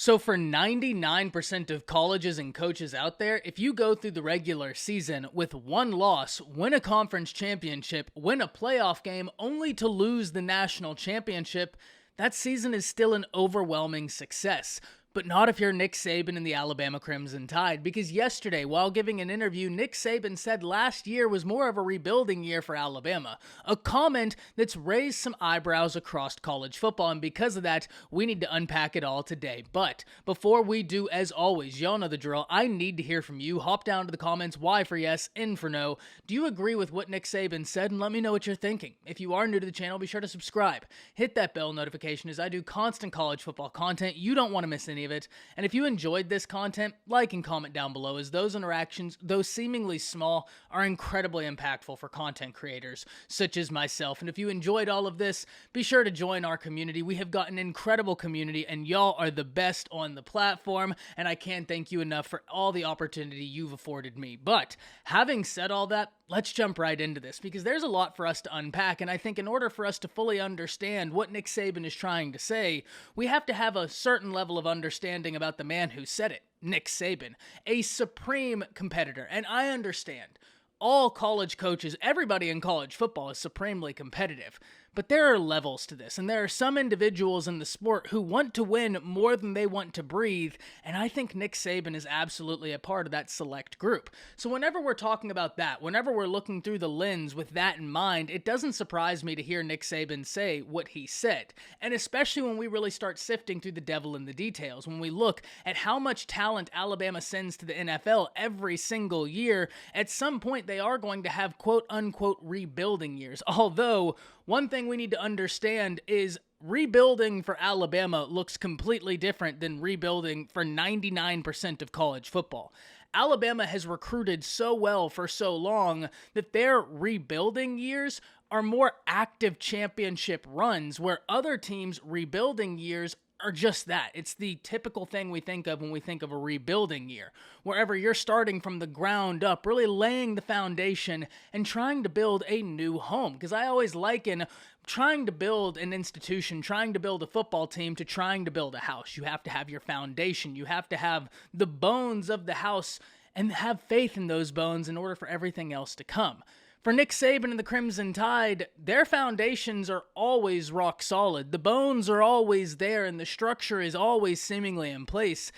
So, for 99% of colleges and coaches out there, if you go through the regular season with one loss, win a conference championship, win a playoff game, only to lose the national championship, that season is still an overwhelming success. But not if you're Nick Saban and the Alabama Crimson Tide, because yesterday, while giving an interview, Nick Saban said last year was more of a rebuilding year for Alabama, a comment that's raised some eyebrows across college football, and because of that, we need to unpack it all today. But before we do, as always, y'all know the drill, I need to hear from you. Hop down to the comments, Y for yes, N for no. Do you agree with what Nick Saban said? And let me know what you're thinking. If you are new to the channel, be sure to subscribe. Hit that bell notification as I do constant college football content. You don't want to miss any of it. And if you enjoyed this content, like and comment down below, as those interactions, though seemingly small, are incredibly impactful for content creators such as myself. And if you enjoyed all of this, be sure to join our community. We have got an incredible community, and y'all are the best on the platform, and I can't thank you enough for all the opportunity you've afforded me. But having said all that, let's jump right into this, because there's a lot for us to unpack, and I think in order for us to fully understand what Nick Saban is trying to say, we have to have a certain level of understanding about the man who said it, Nick Saban, a supreme competitor. And I understand all college coaches, everybody in college football is supremely competitive. But there are levels to this, and there are some individuals in the sport who want to win more than they want to breathe, and I think Nick Saban is absolutely a part of that select group. So whenever we're talking about that, whenever we're looking through the lens with that in mind, it doesn't surprise me to hear Nick Saban say what he said, and especially when we really start sifting through the devil in the details, when we look at how much talent Alabama sends to the NFL every single year, at some point they are going to have quote-unquote rebuilding years, although one thing we need to understand is rebuilding for Alabama looks completely different than rebuilding for 99% of college football. Alabama has recruited so well for so long that their rebuilding years are more active championship runs, where other teams' rebuilding years are just that. It's the typical thing we think of when we think of a rebuilding year, wherever you're starting from the ground up, really laying the foundation and trying to build a new home. Because I always liken trying to build an institution, trying to build a football team, to trying to build a house. You have to have your foundation. You have to have the bones of the house and have faith in those bones in order for everything else to come. For Nick Saban and the Crimson Tide, their foundations are always rock solid. The bones are always there, and the structure is always seemingly in place.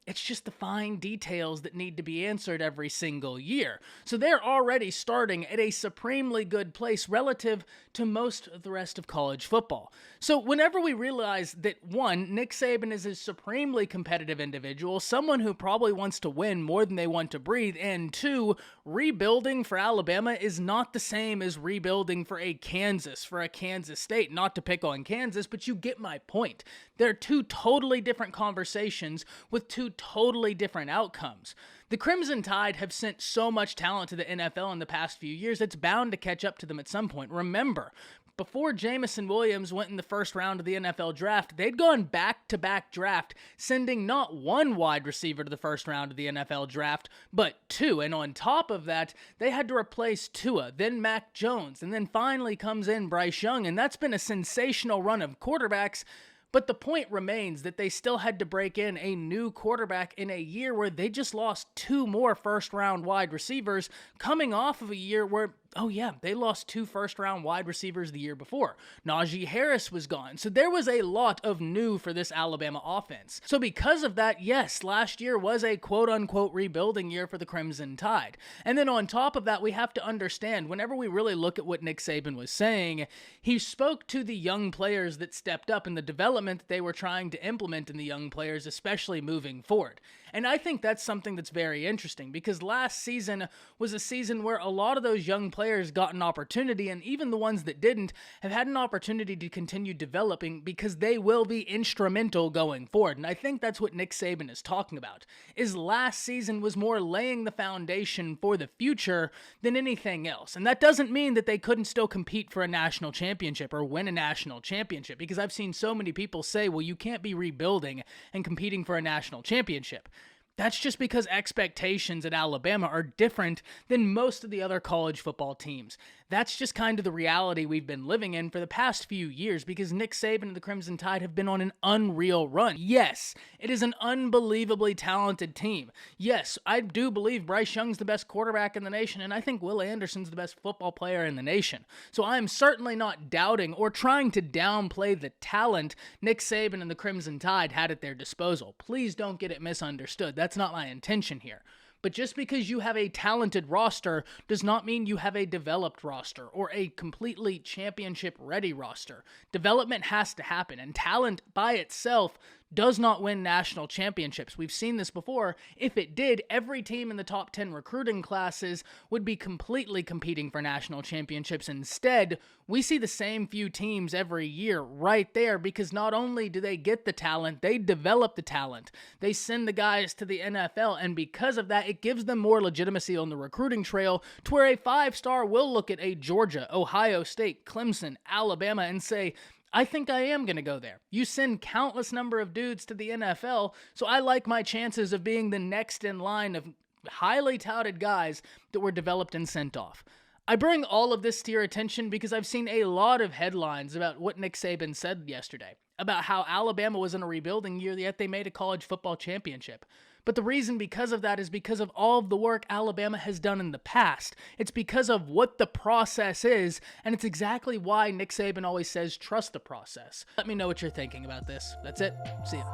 It's just the fine details that need to be answered every single year. So they're already starting at a supremely good place relative to most of the rest of college football. So whenever we realize that, one, Nick Saban is a supremely competitive individual, someone who probably wants to win more than they want to breathe, and two, rebuilding for Alabama is not the same as rebuilding for a Kansas, for a Kansas State. Not to pick on Kansas, but you get my point. They're two totally different conversations with two totally different outcomes. The Crimson Tide have sent so much talent to the NFL in the past few years, it's bound to catch up to them at some point. Remember, before Jamison Williams went in the first round of the NFL draft, they'd gone back-to-back draft, sending not one wide receiver to the first round of the NFL draft, but two. And on top of that, they had to replace Tua, then Mac Jones, and then finally comes in Bryce Young, and that's been a sensational run of quarterbacks. But the point remains that they still had to break in a new quarterback in a year where they just lost two more first-round wide receivers, coming off of a year where, oh yeah, they lost two first-round wide receivers the year before. Najee Harris was gone. So there was a lot of new for this Alabama offense. So because of that, yes, last year was a quote-unquote rebuilding year for the Crimson Tide. And then on top of that, we have to understand, whenever we really look at what Nick Saban was saying, he spoke to the young players that stepped up in the development that they were trying to implement in the young players, especially moving forward. And I think that's something that's very interesting, because last season was a season where a lot of those young players got an opportunity, and even the ones that didn't have had an opportunity to continue developing, because they will be instrumental going forward. And I think that's what Nick Saban is talking about, is last season was more laying the foundation for the future than anything else. And that doesn't mean that they couldn't still compete for a national championship or win a national championship, because I've seen so many people say, well, you can't be rebuilding and competing for a national championship. That's just because expectations at Alabama are different than most of the other college football teams. That's just kind of the reality we've been living in for the past few years because Nick Saban and the Crimson Tide have been on an unreal run. Yes, it is an unbelievably talented team. Yes, I do believe Bryce Young's the best quarterback in the nation, and I think Will Anderson's the best football player in the nation. So I'm certainly not doubting or trying to downplay the talent Nick Saban and the Crimson Tide had at their disposal. Please don't get it misunderstood. That's not my intention here. But just because you have a talented roster does not mean you have a developed roster or a completely championship-ready roster. Development has to happen, and talent by itself does not win national championships. We've seen this before. If it did, every team in the top 10 recruiting classes would be completely competing for national championships. Instead, we see the same few teams every year right there because not only do they get the talent, they develop the talent. They send the guys to the NFL, and because of that, it gives them more legitimacy on the recruiting trail to where a 5-star will look at a Georgia, Ohio State, Clemson, Alabama, and say, I think I am going to go there. You send countless number of dudes to the NFL, so I like my chances of being the next in line of highly touted guys that were developed and sent off. I bring all of this to your attention because I've seen a lot of headlines about what Nick Saban said yesterday, about how Alabama was in a rebuilding year, yet they made a college football championship. But the reason because of that is because of all of the work Alabama has done in the past. It's because of what the process is, and it's exactly why Nick Saban always says, trust the process. Let me know what you're thinking about this. That's it. See ya.